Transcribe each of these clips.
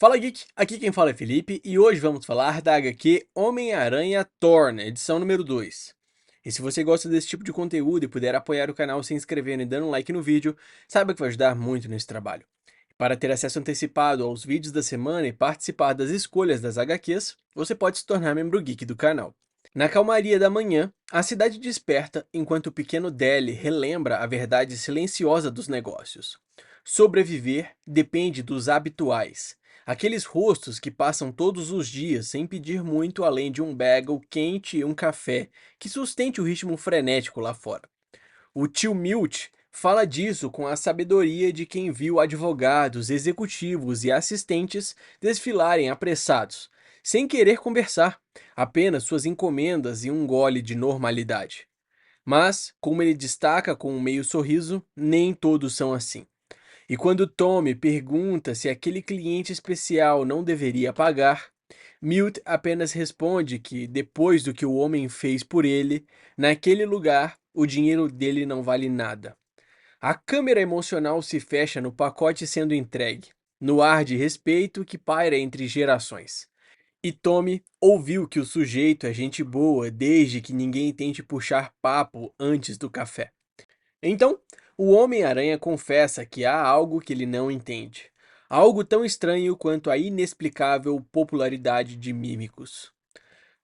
Fala Geek, aqui quem fala é Felipe e hoje vamos falar da HQ Homem-Aranha Torna, edição número 2. E se você gosta desse tipo de conteúdo e puder apoiar o canal se inscrevendo e dando um like no vídeo, saiba que vai ajudar muito nesse trabalho. Para ter acesso antecipado aos vídeos da semana e participar das escolhas das HQs, você pode se tornar membro geek do canal. Na calmaria da manhã, a cidade desperta enquanto o pequeno Deli relembra a verdade silenciosa dos negócios. Sobreviver depende dos habituais. Aqueles rostos que passam todos os dias sem pedir muito além de um bagel quente e um café que sustente o ritmo frenético lá fora. O tio Milt fala disso com a sabedoria de quem viu advogados, executivos e assistentes desfilarem apressados, sem querer conversar, apenas suas encomendas e um gole de normalidade. Mas, como ele destaca com um meio sorriso, nem todos são assim. E quando Tommy pergunta se aquele cliente especial não deveria pagar, Milt apenas responde que, depois do que o homem fez por ele, naquele lugar o dinheiro dele não vale nada. A câmera emocional se fecha no pacote sendo entregue, no ar de respeito que paira entre gerações. E Tommy ouviu que o sujeito é gente boa desde que ninguém tente puxar papo antes do café. Então, o Homem-Aranha confessa que há algo que ele não entende. Algo tão estranho quanto a inexplicável popularidade de Mímicos.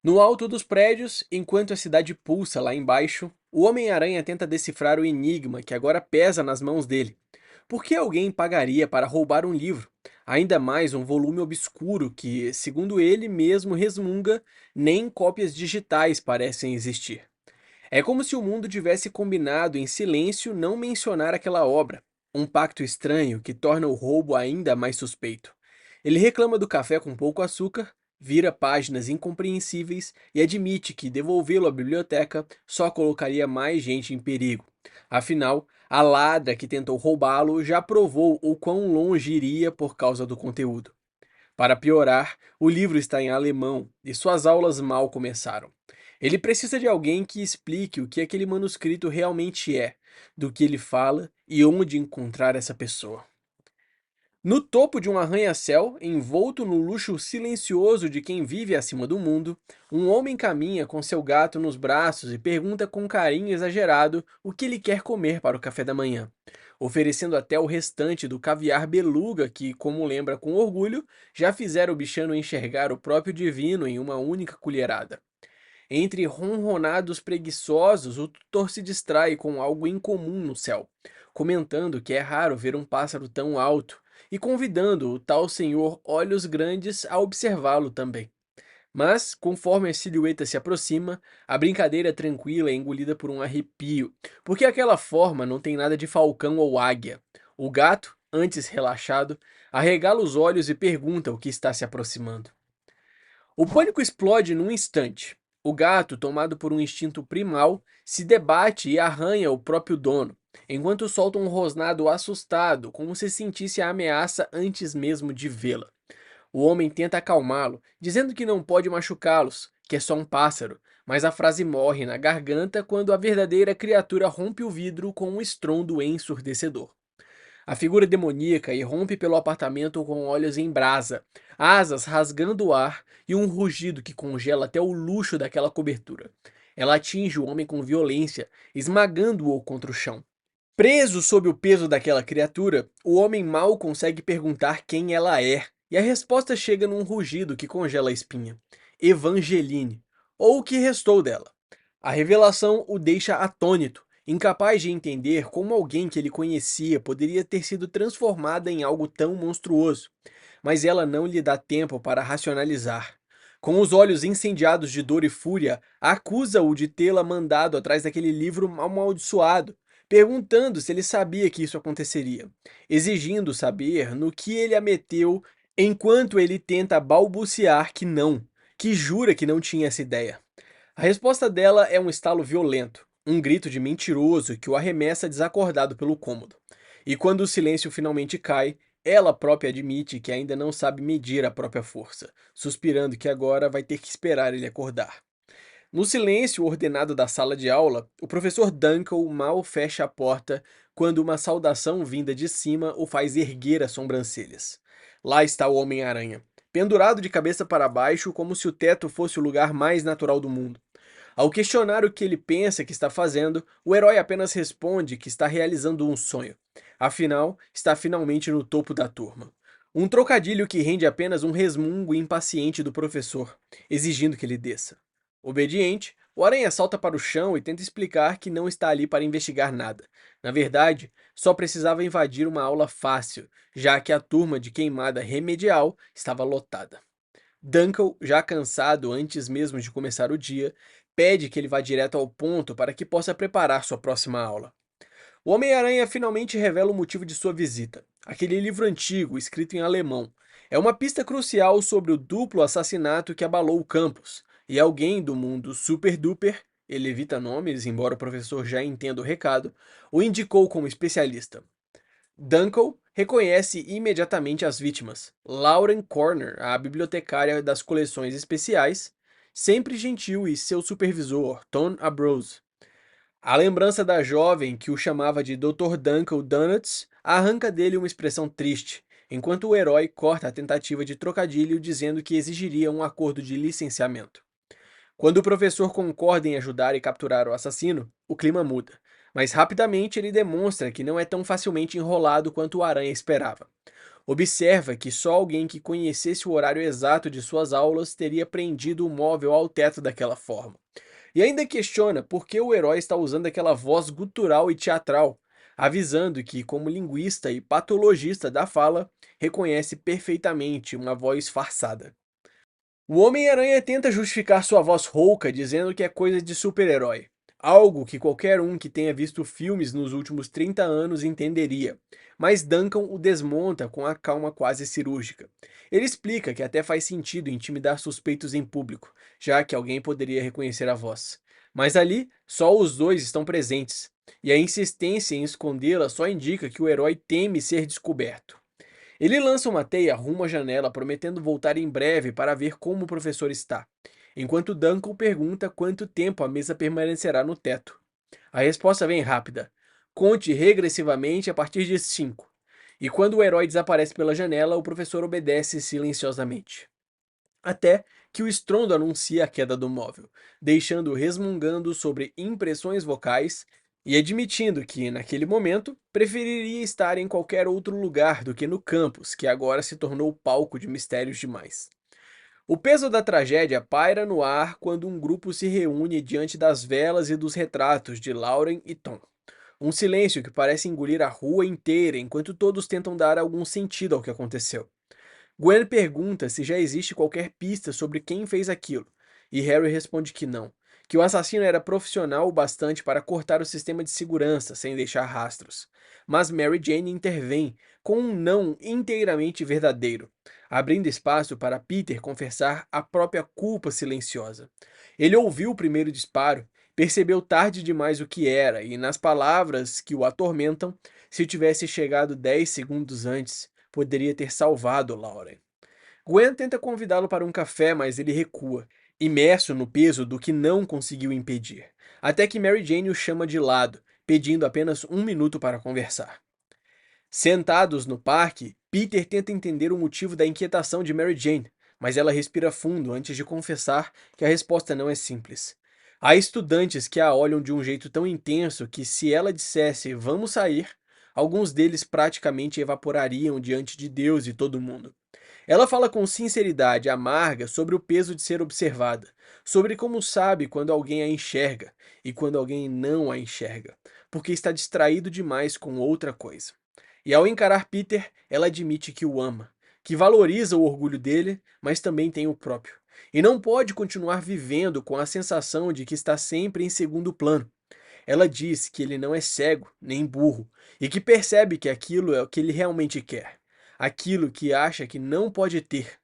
No alto dos prédios, enquanto a cidade pulsa lá embaixo, o Homem-Aranha tenta decifrar o enigma que agora pesa nas mãos dele. Por que alguém pagaria para roubar um livro? Ainda mais um volume obscuro que, segundo ele mesmo resmunga, nem cópias digitais parecem existir. É como se o mundo tivesse combinado em silêncio não mencionar aquela obra, um pacto estranho que torna o roubo ainda mais suspeito. Ele reclama do café com pouco açúcar, vira páginas incompreensíveis e admite que devolvê-lo à biblioteca só colocaria mais gente em perigo. Afinal, a ladra que tentou roubá-lo já provou o quão longe iria por causa do conteúdo. Para piorar, o livro está em alemão e suas aulas mal começaram. Ele precisa de alguém que explique o que aquele manuscrito realmente é, do que ele fala e onde encontrar essa pessoa. No topo de um arranha-céu, envolto no luxo silencioso de quem vive acima do mundo, um homem caminha com seu gato nos braços e pergunta com carinho exagerado o que ele quer comer para o café da manhã, oferecendo até o restante do caviar beluga que, como lembra com orgulho, já fizera o bichano enxergar o próprio divino em uma única colherada. Entre ronronados preguiçosos, o tutor se distrai com algo incomum no céu, comentando que é raro ver um pássaro tão alto e convidando o tal senhor Olhos Grandes a observá-lo também. Mas, conforme a silhueta se aproxima, a brincadeira tranquila é engolida por um arrepio, porque aquela forma não tem nada de falcão ou águia. O gato, antes relaxado, arregala os olhos e pergunta o que está se aproximando. O pânico explode num instante. O gato, tomado por um instinto primal, se debate e arranha o próprio dono, enquanto solta um rosnado assustado, como se sentisse a ameaça antes mesmo de vê-la. O homem tenta acalmá-lo, dizendo que não pode machucá-los, que é só um pássaro, mas a frase morre na garganta quando a verdadeira criatura rompe o vidro com um estrondo ensurdecedor. A figura demoníaca irrompe pelo apartamento com olhos em brasa, asas rasgando o ar e um rugido que congela até o luxo daquela cobertura. Ela atinge o homem com violência, esmagando-o contra o chão. Preso sob o peso daquela criatura, o homem mal consegue perguntar quem ela é, e a resposta chega num rugido que congela a espinha. Evangeline, ou o que restou dela. A revelação o deixa atônito, incapaz de entender como alguém que ele conhecia poderia ter sido transformada em algo tão monstruoso. Mas ela não lhe dá tempo para racionalizar. Com os olhos incendiados de dor e fúria, acusa-o de tê-la mandado atrás daquele livro amaldiçoado, perguntando se ele sabia que isso aconteceria, exigindo saber no que ele a meteu enquanto ele tenta balbuciar que não, que jura que não tinha essa ideia. A resposta dela é um estalo violento, um grito de mentiroso que o arremessa desacordado pelo cômodo. E quando o silêncio finalmente cai, ela própria admite que ainda não sabe medir a própria força, suspirando que agora vai ter que esperar ele acordar. No silêncio ordenado da sala de aula, o professor Dunkel mal fecha a porta quando uma saudação vinda de cima o faz erguer as sobrancelhas. Lá está o Homem-Aranha, pendurado de cabeça para baixo como se o teto fosse o lugar mais natural do mundo. Ao questionar o que ele pensa que está fazendo, o herói apenas responde que está realizando um sonho. Afinal, está finalmente no topo da turma. Um trocadilho que rende apenas um resmungo impaciente do professor, exigindo que ele desça. Obediente, o aranha salta para o chão e tenta explicar que não está ali para investigar nada. Na verdade, só precisava invadir uma aula fácil, já que a turma de queimada remedial estava lotada. Dunkel, já cansado antes mesmo de começar o dia, pede que ele vá direto ao ponto para que possa preparar sua próxima aula. O Homem-Aranha finalmente revela o motivo de sua visita. Aquele livro antigo, escrito em alemão. É uma pista crucial sobre o duplo assassinato que abalou o campus, e alguém do mundo Super Duper, ele evita nomes, embora o professor já entenda o recado, o indicou como especialista. Dunkel reconhece imediatamente as vítimas. Lauren Corner, a bibliotecária das coleções especiais, sempre gentil, e seu supervisor, Tom Ambrose. A lembrança da jovem que o chamava de Dr. Dunkel Donuts arranca dele uma expressão triste, enquanto o herói corta a tentativa de trocadilho dizendo que exigiria um acordo de licenciamento. Quando o professor concorda em ajudar e capturar o assassino, o clima muda, mas rapidamente ele demonstra que não é tão facilmente enrolado quanto o Aranha esperava. Observa que só alguém que conhecesse o horário exato de suas aulas teria prendido o móvel ao teto daquela forma. E ainda questiona por que o herói está usando aquela voz gutural e teatral, avisando que, como linguista e patologista da fala, reconhece perfeitamente uma voz farçada. O Homem-Aranha tenta justificar sua voz rouca dizendo que é coisa de super-herói, algo que qualquer um que tenha visto filmes nos últimos 30 anos entenderia, mas Duncan o desmonta com a calma quase cirúrgica. Ele explica que até faz sentido intimidar suspeitos em público, já que alguém poderia reconhecer a voz. Mas ali, só os dois estão presentes, e a insistência em escondê-la só indica que o herói teme ser descoberto. Ele lança uma teia rumo à janela, prometendo voltar em breve para ver como o professor está, enquanto Duncan pergunta quanto tempo a mesa permanecerá no teto. A resposta vem rápida: conte regressivamente a partir de 5. E quando o herói desaparece pela janela, o professor obedece silenciosamente. Até que o estrondo anuncia a queda do móvel, deixando-o resmungando sobre impressões vocais e admitindo que, naquele momento, preferiria estar em qualquer outro lugar do que no campus, que agora se tornou palco de mistérios demais. O peso da tragédia paira no ar quando um grupo se reúne diante das velas e dos retratos de Lauren e Tom. Um silêncio que parece engolir a rua inteira enquanto todos tentam dar algum sentido ao que aconteceu. Gwen pergunta se já existe qualquer pista sobre quem fez aquilo, e Harry responde que não, que o assassino era profissional o bastante para cortar o sistema de segurança sem deixar rastros. Mas Mary Jane intervém com um não inteiramente verdadeiro, abrindo espaço para Peter confessar a própria culpa silenciosa. Ele ouviu o primeiro disparo, percebeu tarde demais o que era, e nas palavras que o atormentam, se tivesse chegado 10 segundos antes, poderia ter salvado Lauren. Gwen tenta convidá-lo para um café, mas ele recua, imerso no peso do que não conseguiu impedir. Até que Mary Jane o chama de lado, pedindo apenas um minuto para conversar. Sentados no parque, Peter tenta entender o motivo da inquietação de Mary Jane, mas ela respira fundo antes de confessar que a resposta não é simples. Há estudantes que a olham de um jeito tão intenso que, se ela dissesse vamos sair, alguns deles praticamente evaporariam diante de Deus e todo mundo. Ela fala com sinceridade amarga sobre o peso de ser observada, sobre como sabe quando alguém a enxerga e quando alguém não a enxerga, porque está distraído demais com outra coisa. E ao encarar Peter, ela admite que o ama, que valoriza o orgulho dele, mas também tem o próprio. E não pode continuar vivendo com a sensação de que está sempre em segundo plano. Ela diz que ele não é cego, nem burro, e que percebe que aquilo é o que ele realmente quer, aquilo que acha que não pode ter.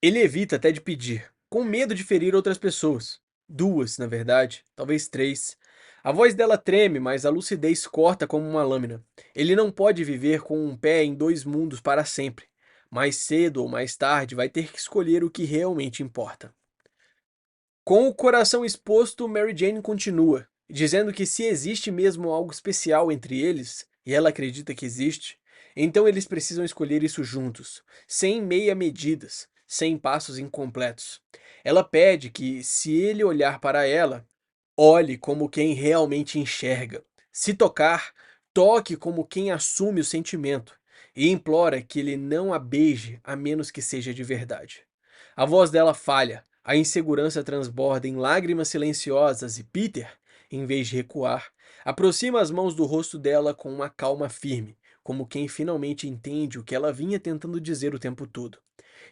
Ele evita até de pedir, com medo de ferir outras pessoas. Duas, na verdade, talvez três. A voz dela treme, mas a lucidez corta como uma lâmina. Ele não pode viver com um pé em dois mundos para sempre. Mais cedo ou mais tarde vai ter que escolher o que realmente importa. Com o coração exposto, Mary Jane continua, dizendo que se existe mesmo algo especial entre eles, e ela acredita que existe, Então eles precisam escolher isso juntos, sem meia-medidas, sem passos incompletos. Ela pede que, se ele olhar para ela, olhe como quem realmente enxerga. Se tocar, toque como quem assume o sentimento. E implora que ele não a beije a menos que seja de verdade. A voz dela falha, a insegurança transborda em lágrimas silenciosas e Peter, em vez de recuar, aproxima as mãos do rosto dela com uma calma firme, como quem finalmente entende o que ela vinha tentando dizer o tempo todo.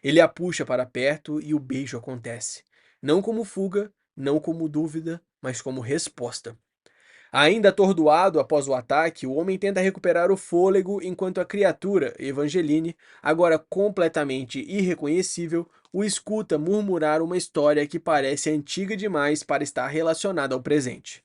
Ele a puxa para perto e o beijo acontece. Não como fuga, não como dúvida, mas como resposta. Ainda atordoado após o ataque, o homem tenta recuperar o fôlego enquanto a criatura, Evangeline, agora completamente irreconhecível, o escuta murmurar uma história que parece antiga demais para estar relacionada ao presente.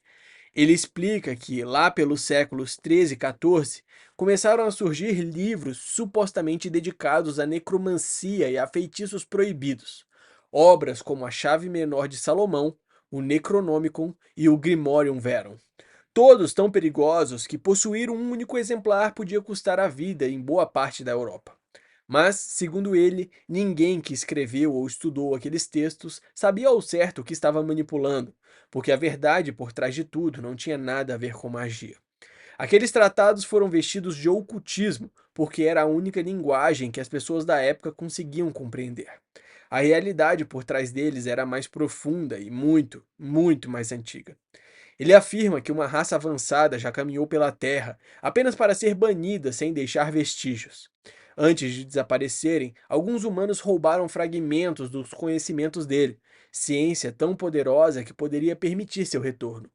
Ele explica que, lá pelos séculos 13 e 14, começaram a surgir livros supostamente dedicados à necromancia e a feitiços proibidos. Obras como a Chave Menor de Salomão, o Necronomicon e o Grimorium Verum. Todos tão perigosos que possuir um único exemplar podia custar a vida em boa parte da Europa. Mas, segundo ele, ninguém que escreveu ou estudou aqueles textos sabia ao certo o que estava manipulando, porque a verdade por trás de tudo não tinha nada a ver com magia. Aqueles tratados foram vestidos de ocultismo, porque era a única linguagem que as pessoas da época conseguiam compreender. A realidade por trás deles era mais profunda e muito, muito mais antiga. Ele afirma que uma raça avançada já caminhou pela Terra apenas para ser banida sem deixar vestígios. Antes de desaparecerem, alguns humanos roubaram fragmentos dos conhecimentos dele, ciência tão poderosa que poderia permitir seu retorno.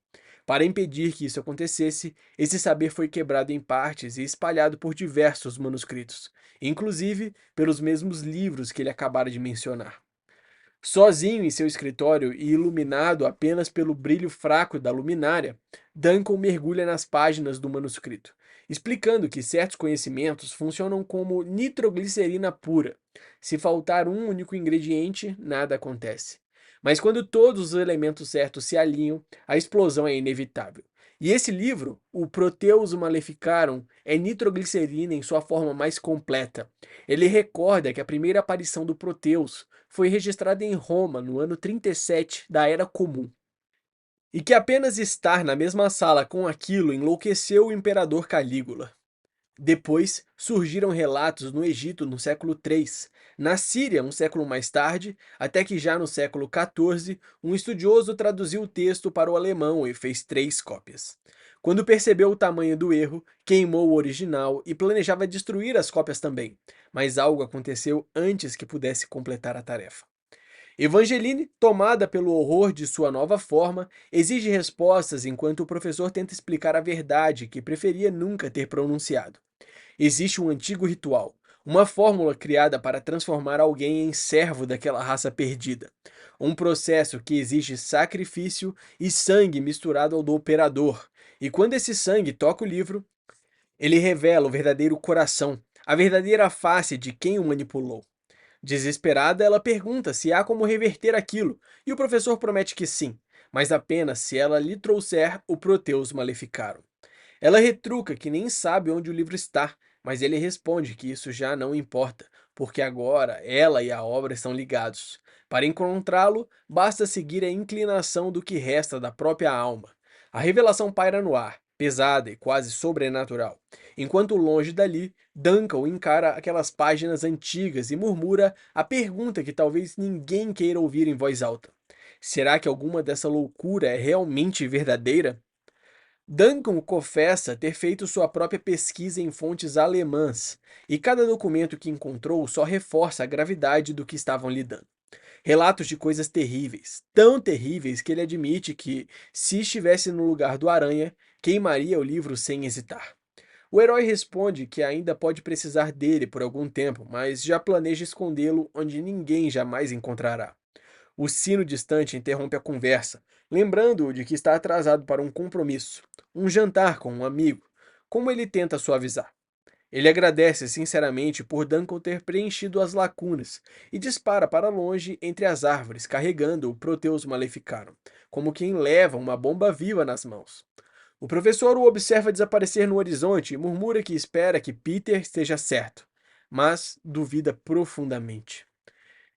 Para impedir que isso acontecesse, esse saber foi quebrado em partes e espalhado por diversos manuscritos, inclusive pelos mesmos livros que ele acabara de mencionar. Sozinho em seu escritório e iluminado apenas pelo brilho fraco da luminária, Duncan mergulha nas páginas do manuscrito, explicando que certos conhecimentos funcionam como nitroglicerina pura. Se faltar um único ingrediente, nada acontece. Mas quando todos os elementos certos se alinham, a explosão é inevitável. E esse livro, o Proteus Maleficarum, é nitroglicerina em sua forma mais completa. Ele recorda que a primeira aparição do Proteus foi registrada em Roma no ano 37 da Era Comum, e que apenas estar na mesma sala com aquilo enlouqueceu o imperador Calígula. Depois surgiram relatos no Egito no século III, na Síria um século mais tarde, até que já no século XIV, um estudioso traduziu o texto para o alemão e fez 3 cópias. Quando percebeu o tamanho do erro, queimou o original e planejava destruir as cópias também, mas algo aconteceu antes que pudesse completar a tarefa. Evangeline, tomada pelo horror de sua nova forma, exige respostas enquanto o professor tenta explicar a verdade que preferia nunca ter pronunciado. Existe um antigo ritual, uma fórmula criada para transformar alguém em servo daquela raça perdida. Um processo que exige sacrifício e sangue misturado ao do operador. E quando esse sangue toca o livro, ele revela o verdadeiro coração, a verdadeira face de quem o manipulou. Desesperada, ela pergunta se há como reverter aquilo, e o professor promete que sim, mas apenas se ela lhe trouxer o Proteus Maleficarum. Ela retruca que nem sabe onde o livro está, mas ele responde que isso já não importa, porque agora ela e a obra estão ligados. Para encontrá-lo, basta seguir a inclinação do que resta da própria alma. A revelação paira no ar, pesada e quase sobrenatural. Enquanto longe dali, Duncan encara aquelas páginas antigas e murmura a pergunta que talvez ninguém queira ouvir em voz alta. Será que alguma dessa loucura é realmente verdadeira? Duncan confessa ter feito sua própria pesquisa em fontes alemãs, e cada documento que encontrou só reforça a gravidade do que estavam lidando. Relatos de coisas terríveis, tão terríveis que ele admite que, se estivesse no lugar do Aranha, queimaria o livro sem hesitar. O herói responde que ainda pode precisar dele por algum tempo, mas já planeja escondê-lo onde ninguém jamais encontrará. O sino distante interrompe a conversa, lembrando-o de que está atrasado para um compromisso, um jantar com um amigo, como ele tenta suavizar. Ele agradece sinceramente por Duncan ter preenchido as lacunas e dispara para longe entre as árvores, carregando o Proteus Maleficarum, como quem leva uma bomba viva nas mãos. O professor o observa desaparecer no horizonte e murmura que espera que Peter esteja certo, mas duvida profundamente.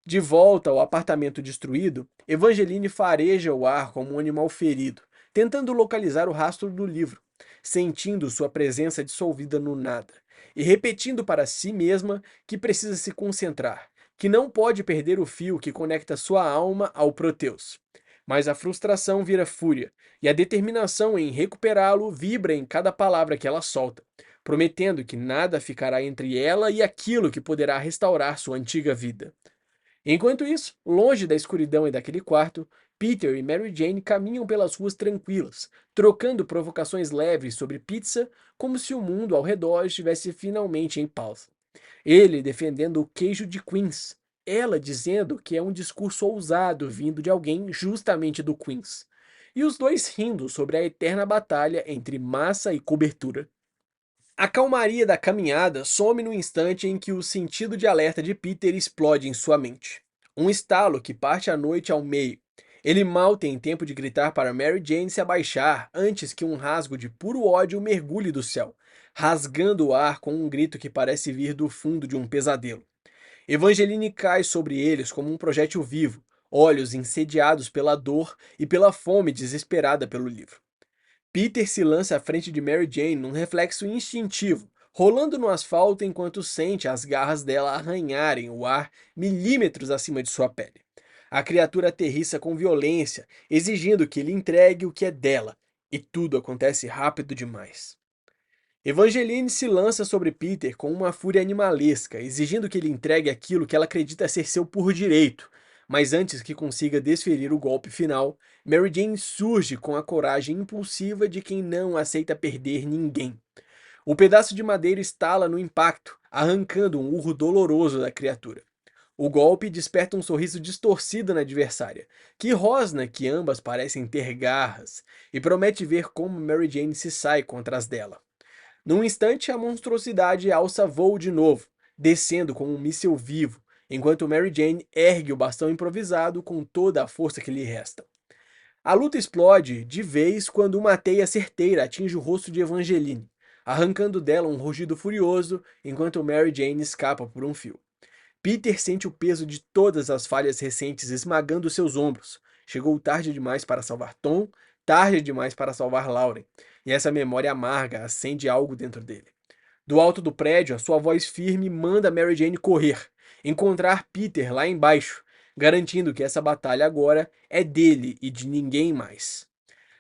De volta ao apartamento destruído, Evangeline fareja o ar como um animal ferido, tentando localizar o rastro do livro, sentindo sua presença dissolvida no nada, e repetindo para si mesma que precisa se concentrar, que não pode perder o fio que conecta sua alma ao Proteus. Mas a frustração vira fúria, e a determinação em recuperá-lo vibra em cada palavra que ela solta, prometendo que nada ficará entre ela e aquilo que poderá restaurar sua antiga vida. Enquanto isso, longe da escuridão e daquele quarto, Peter e Mary Jane caminham pelas ruas tranquilas, trocando provocações leves sobre pizza, como se o mundo ao redor estivesse finalmente em pausa. Ele defendendo o queijo de Queens, ela dizendo que é um discurso ousado vindo de alguém justamente do Queens. E os dois rindo sobre a eterna batalha entre massa e cobertura. A calmaria da caminhada some no instante em que o sentido de alerta de Peter explode em sua mente. Um estalo que parte a noite ao meio. Ele mal tem tempo de gritar para Mary Jane se abaixar antes que um rasgo de puro ódio mergulhe do céu, rasgando o ar com um grito que parece vir do fundo de um pesadelo. Evangeline cai sobre eles como um projétil vivo, olhos insediados pela dor e pela fome desesperada pelo livro. Peter se lança à frente de Mary Jane num reflexo instintivo, rolando no asfalto enquanto sente as garras dela arranharem o ar milímetros acima de sua pele. A criatura aterrissa com violência, exigindo que ele entregue o que é dela, e tudo acontece rápido demais. Evangeline se lança sobre Peter com uma fúria animalesca, exigindo que ele entregue aquilo que ela acredita ser seu por direito. Mas antes que consiga desferir o golpe final, Mary Jane surge com a coragem impulsiva de quem não aceita perder ninguém. O pedaço de madeira estala no impacto, arrancando um urro doloroso da criatura. O golpe desperta um sorriso distorcido na adversária, que rosna que ambas parecem ter garras, e promete ver como Mary Jane se sai contra as dela. Num instante, a monstruosidade alça voo de novo, descendo como um míssil vivo, enquanto Mary Jane ergue o bastão improvisado com toda a força que lhe resta. A luta explode de vez quando uma teia certeira atinge o rosto de Evangeline, arrancando dela um rugido furioso enquanto Mary Jane escapa por um fio. Peter sente o peso de todas as falhas recentes esmagando seus ombros. Chegou tarde demais para salvar Tom, tarde demais para salvar Lauren, e essa memória amarga acende algo dentro dele. Do alto do prédio, a sua voz firme manda Mary Jane correr, encontrar Peter lá embaixo, garantindo que essa batalha agora é dele e de ninguém mais.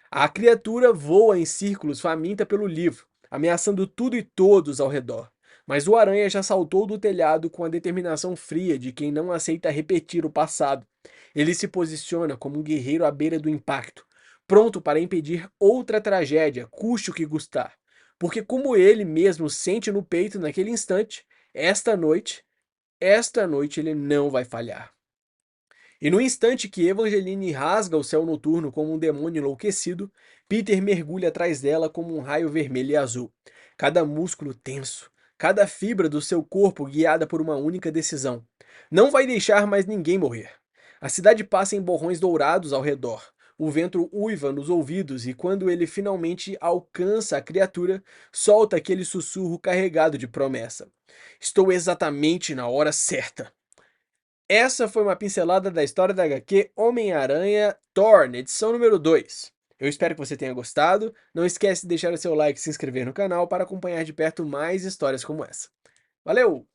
A criatura voa em círculos faminta pelo livro, ameaçando tudo e todos ao redor. Mas o aranha já saltou do telhado com a determinação fria de quem não aceita repetir o passado. Ele se posiciona como um guerreiro à beira do impacto, pronto para impedir outra tragédia, custe o que custar. Porque, como ele mesmo sente no peito naquele instante, esta noite, esta noite ele não vai falhar. E no instante que Evangeline rasga o céu noturno como um demônio enlouquecido, Peter mergulha atrás dela como um raio vermelho e azul. Cada músculo tenso, cada fibra do seu corpo guiada por uma única decisão. Não vai deixar mais ninguém morrer. A cidade passa em borrões dourados ao redor. O vento uiva nos ouvidos e quando ele finalmente alcança a criatura, solta aquele sussurro carregado de promessa. Estou exatamente na hora certa. Essa foi uma pincelada da história da HQ Homem-Aranha Thorn, edição número 2. Eu espero que você tenha gostado. Não esquece de deixar o seu like e se inscrever no canal para acompanhar de perto mais histórias como essa. Valeu!